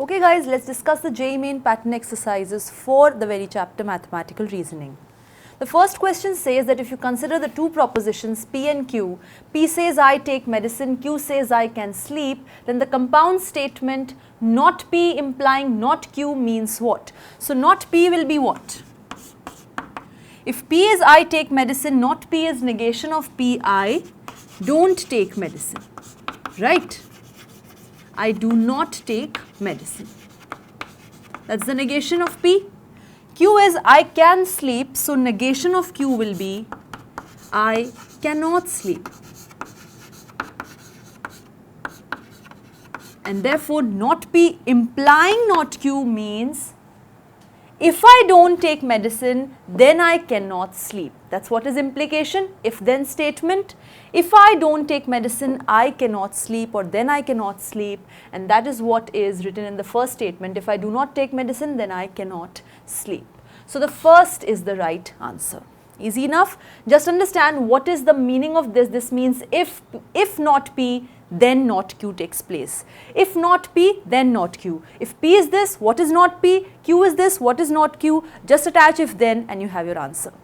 Okay guys, let's discuss the JEE main pattern exercises for the very chapter mathematical reasoning. The first question says that if you consider the two propositions P and Q, P says I take medicine, Q says I can sleep, then the compound statement not P implying not Q means what? So not P will be what? If P is I take medicine, not P is negation of P, I don't take medicine, right? I do not take medicine. That's the negation of P. Q is I can sleep, so negation of Q will be I cannot sleep. And therefore not P implying not Q means if I don't take medicine, then I cannot sleep. That's what is implication, if then statement. If I don't take medicine, I cannot sleep, or then I cannot sleep, and that is what is written in the first statement. If I do not take medicine, then I cannot sleep. So the first is the right answer. Easy enough. Just understand what is the meaning of this. This means if not P, then not Q takes place. If not P, then not Q. If P is this, what is not P? Q is this, what is not Q? Just attach if then and you have your answer.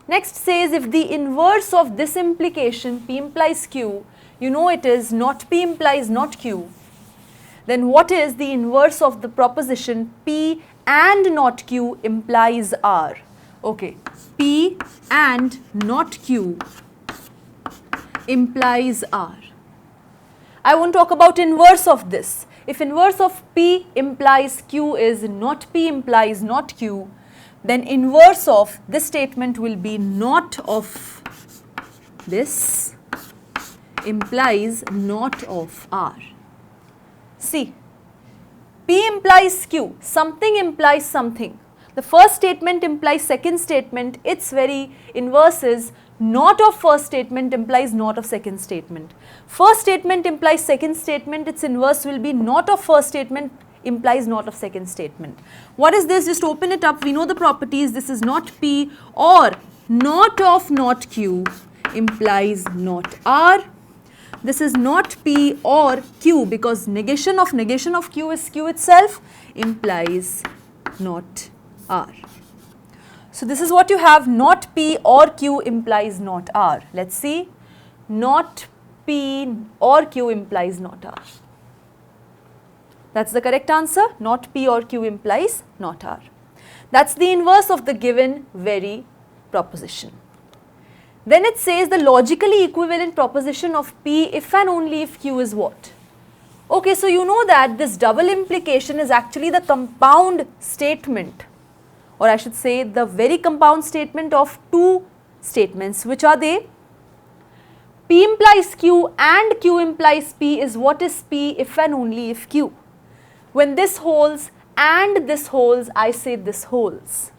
Next says if the inverse of this implication P implies Q, you know it is not P implies not Q, then what is the inverse of the proposition P and not Q implies R? Okay, P and not Q implies R. I won't talk about inverse of this. If inverse of P implies Q is not P implies not Q, then inverse of this statement will be not of this implies not of R. See, P implies Q, something implies something. The first statement implies second statement, its very inverse is not of first statement implies not of second statement. First statement implies second statement, its inverse will be not of first statement implies not of second statement. What is this? Just open it up. We know the properties. This is not P, or not of not Q implies not R. This is not P or Q because negation of Q is Q itself implies not R. So this is what you have, not P or Q implies not R. Let's see, not P or Q implies not R. That's the correct answer, not P or Q implies not R. That's the inverse of the given very proposition. Then it says the logically equivalent proposition of P if and only if Q is what? Okay, so you know that this double implication is actually the compound statement, or I should say the very compound statement of two statements. Which are they? P implies Q and Q implies P is what is P if and only if Q. When this holds and this holds, I say this holds.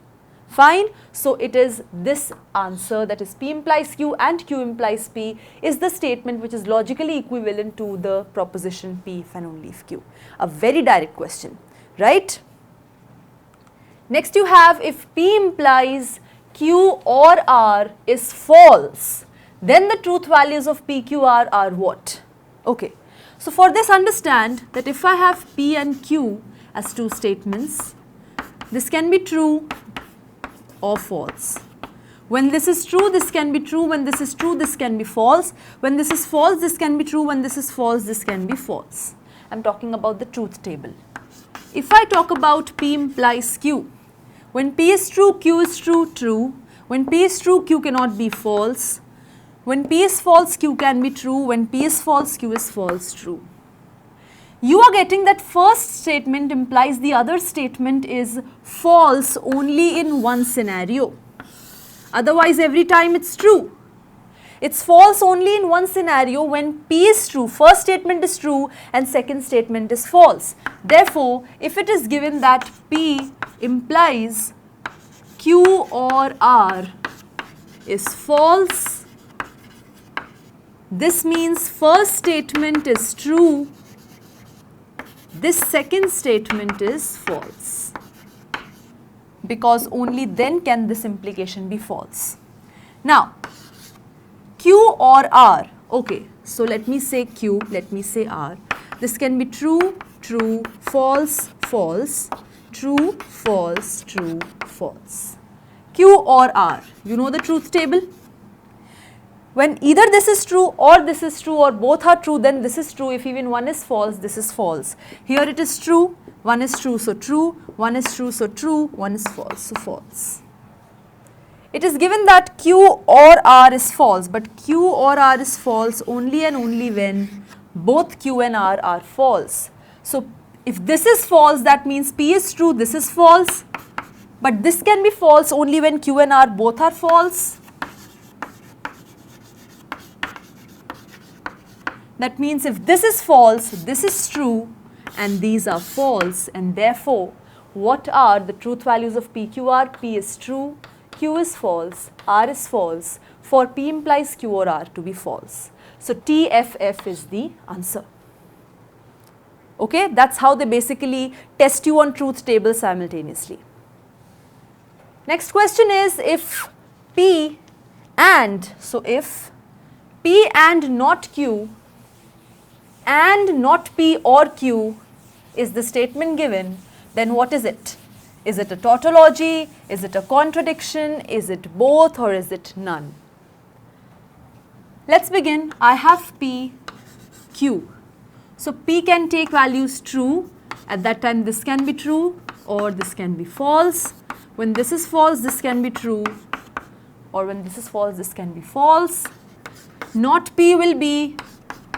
Fine. So it is this answer, that is P implies Q and Q implies P is the statement which is logically equivalent to the proposition P if and only if Q. A very direct question, right? Next you have if P implies Q or R is false, then the truth values of P, Q, R are what? Okay. So for this understand that if I have P and Q as two statements, this can be true or false. When this is true, this can be true. When this is true, this can be false. When this is false, this can be true. When this is false, this can be false. I'm talking about the truth table. If I talk about P implies Q, when P is true, Q is true, true. When P is true, Q cannot be false. When P is false, Q can be true. When P is false, Q is false, true. You are getting that first statement implies the other statement is false only in one scenario. Otherwise, every time it's true. It's false only in one scenario when P is true, first statement is true and second statement is false. Therefore, if it is given that P implies Q or R is false, this means first statement is true, this second statement is false, because only then can this implication be false. Now, Q or R, okay, so let me say Q, let me say R. This can be true true, false, false, true, false, true, false. Q or R, you know the truth table? When either this is true or this is true or both are true, then this is true. If even one is false, this is false. Here it is true, one is true, so true, one is true, so true, one is false, so false. It is given that Q or R is false, but Q or R is false only and only when both Q and R are false. So if this is false, that means P is true, this is false, but this can be false only when Q and R both are false. That means if this is false, this is true, and these are false, and therefore, what are the truth values of P, Q, R? P is true, Q is false, R is false, for P implies Q or R to be false. So T, F, F is the answer. Okay, that's how they basically test you on truth table simultaneously. Next question is if P and, so if P and not Q and not P or Q is the statement given, then what is it? Is it a tautology? Is it a contradiction? Is it both or is it none? Let's begin. I have P, Q. So P can take values true. At that time this can be true or this can be false. When this is false, this can be true, or when this is false, this can be false. Not P will be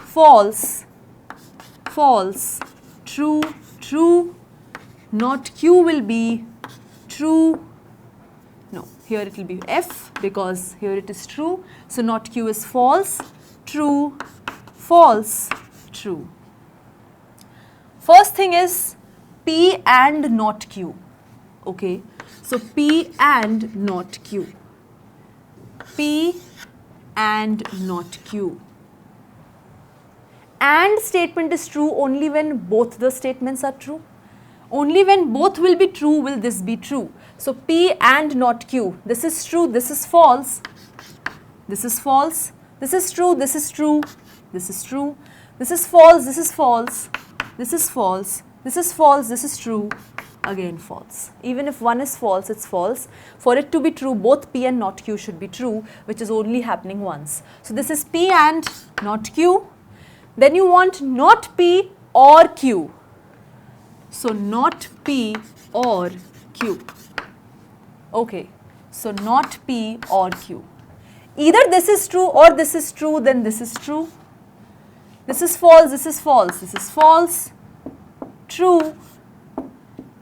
false, false, true, true. Not Q will be true. No, here it will be F because here it is true. So not Q is false, true, false, true. First thing is P and not Q. Okay, so P and not Q. P and not Q. And statement is true only when both the statements are true. Only when both will be true will this be true. So P and not Q. This is true, this is false. This is false. This is true, this is true. This is true. This is false, this is false. This is false. This is false, this is true. Again false. Even if one is false, it's false. For it to be true, both P and not Q should be true, which is only happening once. So this is P and not Q. Then you want not P or Q. So not P or Q. Okay. So not P or Q. Either this is true or this is true, then this is true. This is false, this is false, this is false. True,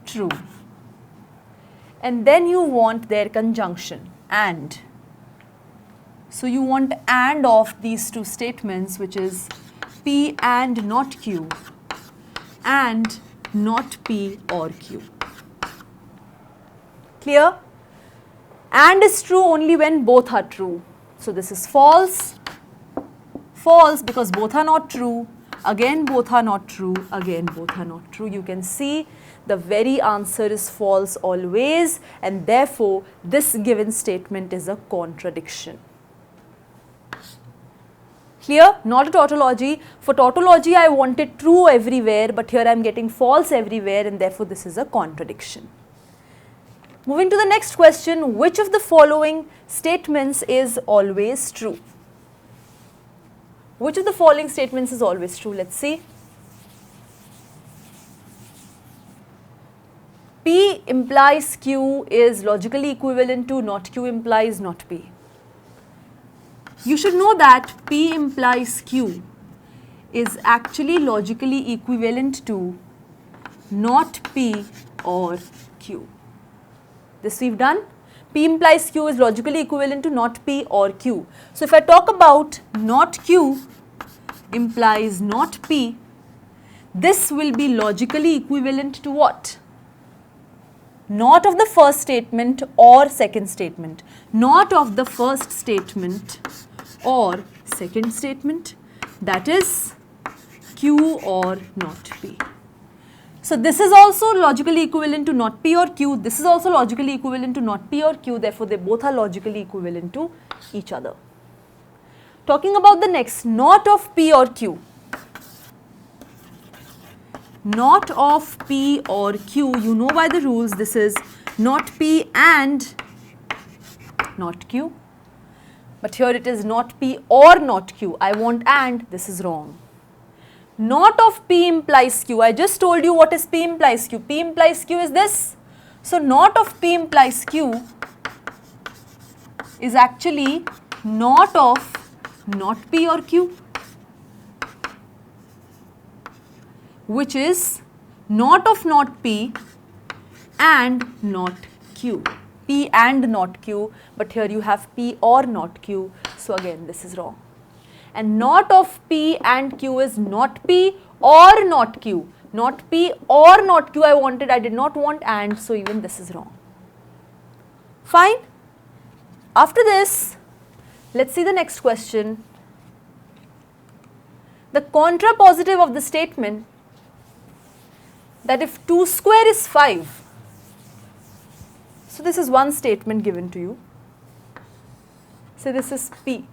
true. And then you want their conjunction, and. So you want and of these two statements, which is P and not Q, and not P or Q. Clear? And is true only when both are true. So this is false, false because both are not true, again both are not true, again both are not true. You can see the very answer is false always, and therefore this given statement is a contradiction. Clear? Not a tautology. For tautology I wanted true everywhere, but here I am getting false everywhere, and therefore this is a contradiction. Moving to the next question, which of the following statements is always true? Which of the following statements is always true? Let's see. P implies Q is logically equivalent to not Q implies not P. You should know that P implies Q is actually logically equivalent to not P or Q. This we've done. P implies Q is logically equivalent to not P or Q. So if I talk about not Q implies not P, this will be logically equivalent to what? Not of the first statement or second statement. Not of the first statement or second statement, that is Q or not P. So this is also logically equivalent to not P or Q. This is also logically equivalent to not P or Q. Therefore, they both are logically equivalent to each other. Talking about the next, not of P or Q. not of P or Q, you know by the rules this is not P and not Q. But here it is not P or not Q. I want and, this is wrong. Not of P implies Q. I just told you what is P implies Q. P implies Q is this. So not of P implies Q is actually not of not P or Q, which is not of not P and not Q. P and not Q, but here you have P or not Q. So again this is wrong. And not of P and Q is not P or not Q. Not P or not Q I wanted, I did not want and, so even this is wrong. Fine. After this, let's see the next question. The contrapositive of the statement that if 2 square is 5, so this is one statement given to you. So this is P.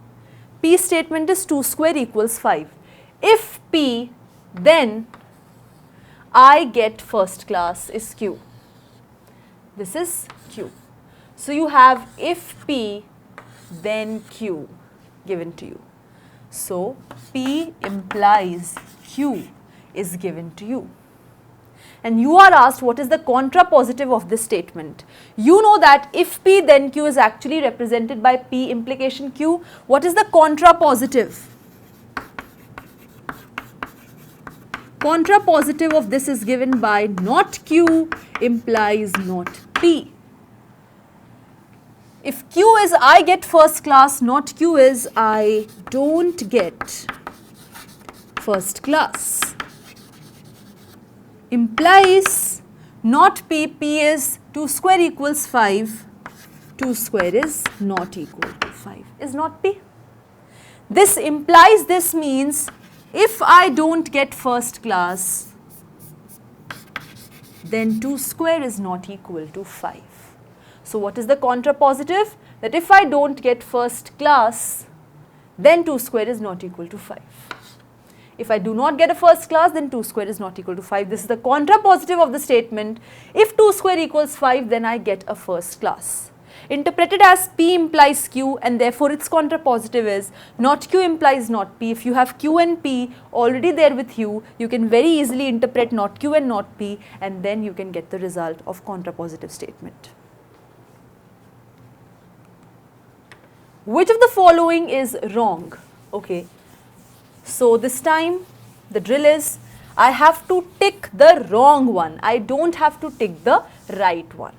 P statement is 2 square equals 5. If P, then I get first class is Q. This is Q. So you have if P, then Q given to you. So P implies Q is given to you. And you are asked what is the contrapositive of this statement. You know that if P then Q is actually represented by P implication Q. What is the contrapositive? Contrapositive of this is given by not Q implies not P. If Q is I get first class, not Q is I don't get first class. Implies not P, P is 2 square equals 5, 2 square is not equal to 5, is not P. This implies this means if I don't get first class, then 2 square is not equal to 5. So what is the contrapositive? That if I don't get first class, then 2 square is not equal to 5. If I do not get a first class, then 2 square is not equal to 5. This is the contrapositive of the statement. If 2 square equals 5, then I get a first class. Interpreted as P implies Q, and therefore its contrapositive is not Q implies not P. If you have Q and P already there with you, you can very easily interpret not Q and not P, and then you can get the result of contrapositive statement. Which of the following is wrong? Okay. So this time the drill is I have to tick the wrong one. I don't have to tick the right one.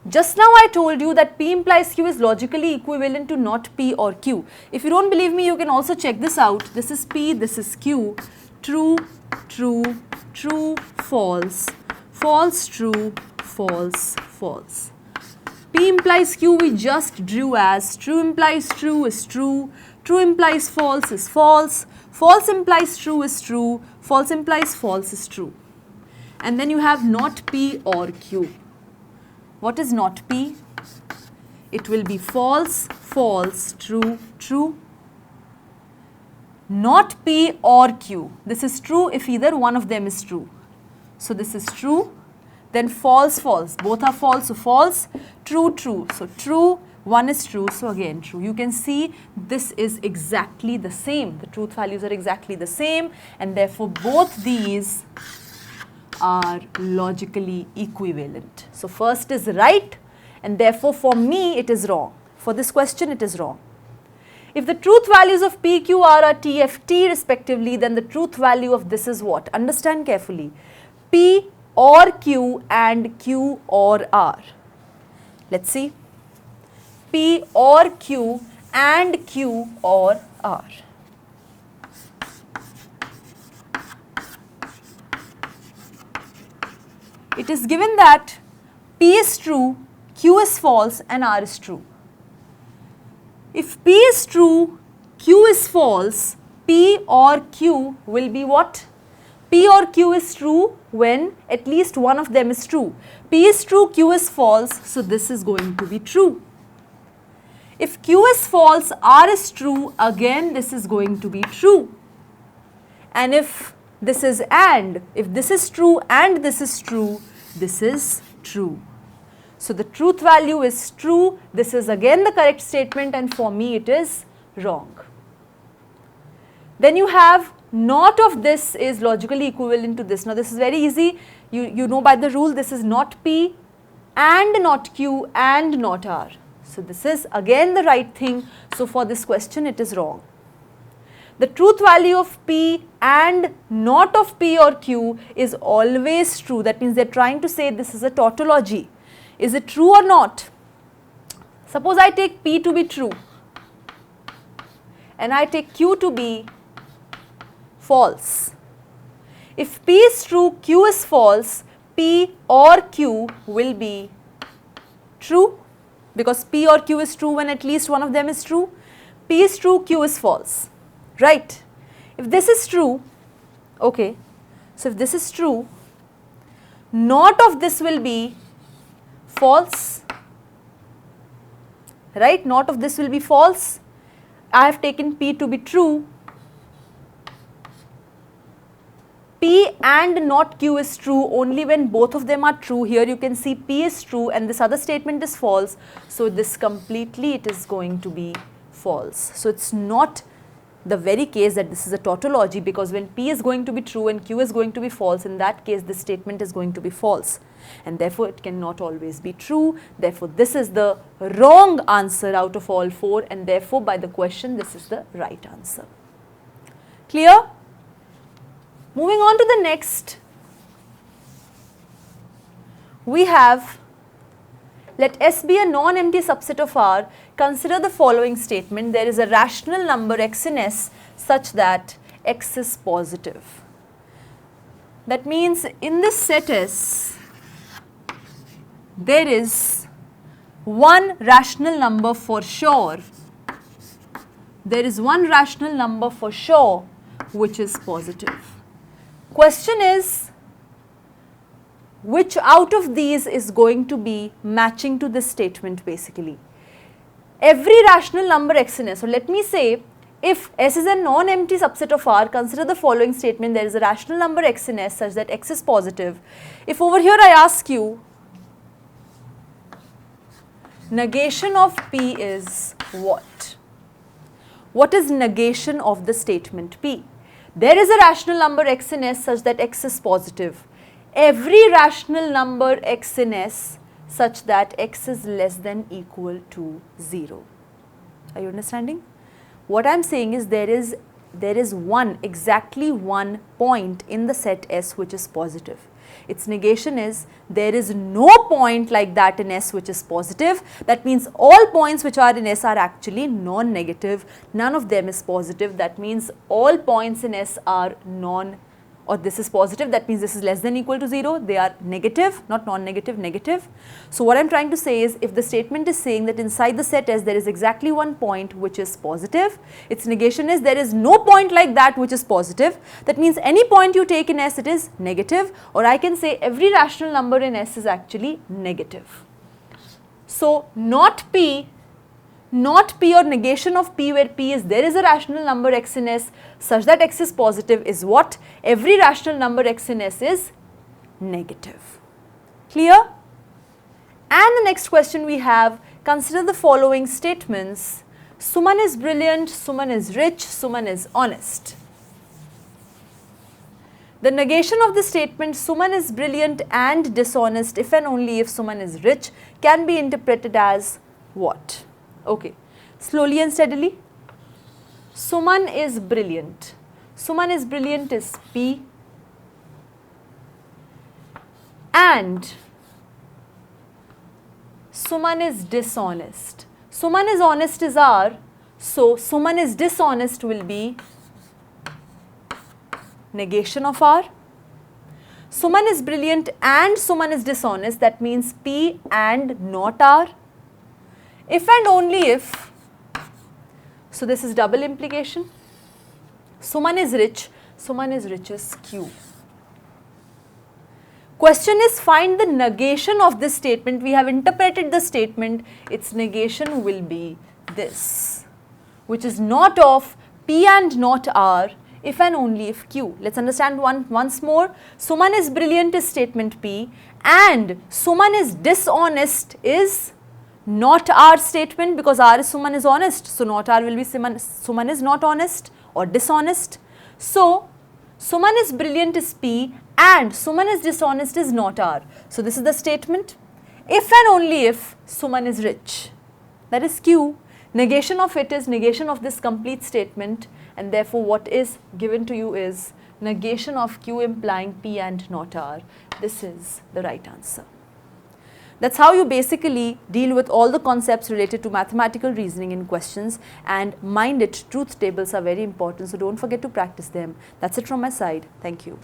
Just now I told you that P implies Q is logically equivalent to not P or Q. If you don't believe me, you can also check this out. This is P, this is Q. True, true, true, false, false, true, false, false. P implies Q we just drew as true implies true is true, true implies false is false, false implies true is true, false implies false is true. And then you have not P or Q. What is not P? It will be false, false, true, true. Not P or Q. This is true if either one of them is true. So this is true. Then false, false. Both are false, so false. True, true. So true. One is true, so again true. You can see this is exactly the same. The truth values are exactly the same, and therefore both these are logically equivalent. So first is right, and therefore for me it is wrong. For this question it is wrong. If the truth values of P, Q, R are T, F, T respectively, then the truth value of this is what? Understand carefully. P or Q and Q or R. Let's see. P or Q and Q or R. It is given that P is true, Q is false and R is true. If P is true, Q is false, P or Q will be what? P or Q is true when at least one of them is true. P is true, Q is false, so this is going to be true. If Q is false, R is true, again this is going to be true. And if this is and. If this is true and this is true, this is true. So the truth value is true. This is again the correct statement, and for me it is wrong. Then you have not of this is logically equivalent to this. Now this is very easy. You know by the rule, this is not P and not Q and not R. So this is again the right thing. So for this question it is wrong. The truth value of P and not of P or Q is always true. That means they are trying to say this is a tautology. Is it true or not? Suppose I take P to be true and I take Q to be false. If P is true, Q is false, P or Q will be true, because P or Q is true when at least one of them is true. P is true, Q is false, right? If this is true, okay, so if this is true, not of this will be false, right? Not of this will be false. I have taken P to be true. P and not Q is true only when both of them are true. Here you can see P is true and this other statement is false. So this completely it is going to be false. So it's not the very case that this is a tautology, because when P is going to be true and Q is going to be false, in that case this statement is going to be false, and therefore it cannot always be true. Therefore this is the wrong answer out of all four, and therefore by the question this is the right answer. Clear? Moving on to the next, we have, let S be a non-empty subset of R. Consider the following statement: there is a rational number x in S such that x is positive. That means in this set S, there is one rational number for sure. There is one rational number for sure which is positive. Question is, which out of these is going to be matching to this statement basically? Every rational number x in S. So let me say, if S is a non-empty subset of R, consider the following statement: there is a rational number x in S such that x is positive. If over here I ask you, negation of P is what? What is negation of the statement P? There is a rational number x in S such that x is positive. Every rational number x in S such that x is less than equal to 0. Are you understanding? What I am saying is there is exactly one point in the set S which is positive. Its negation is there is no point like that in S which is positive. That means all points which are in S are actually non-negative. None of them is positive. That means all points in S are this is positive. That means this is less than equal to 0. They are negative, not non-negative, negative. So what I am trying to say is, if the statement is saying that inside the set S there is exactly one point which is positive, its negation is there is no point like that which is positive. That means any point you take in S, it is negative, or I can say every rational number in S is actually negative. So not P or negation of P, where P is there is a rational number x in S such that x is positive, is what? Every rational number x in S is negative. Clear? And the next question we have, consider the following statements: Suman is brilliant, Suman is rich, Suman is honest. The negation of the statement Suman is brilliant and dishonest if and only if Suman is rich can be interpreted as what? Okay, slowly and steadily. Suman is brilliant. Suman is brilliant is P, and Suman is dishonest. Suman is honest is R, so Suman is dishonest will be negation of R. Suman is brilliant and Suman is dishonest, that means P and not R. If and only if, so this is double implication. Suman is rich is Q. Question is, find the negation of this statement. We have interpreted the statement, its negation will be this, which is not of P and not R, if and only if Q. Let's understand once more. Suman is brilliant is statement P, and Suman is dishonest is not R statement, because R is Suman is honest. So, not R will be Suman is not honest or dishonest. So, Suman is brilliant is P and Suman is dishonest is not R. So, this is the statement. If and only if Suman is rich, that is Q. Negation of it is negation of this complete statement, and therefore what is given to you is negation of Q implying P and not R. This is the right answer. That's how you basically deal with all the concepts related to mathematical reasoning in questions, and mind it, truth tables are very important, so don't forget to practice them. That's it from my side. Thank you.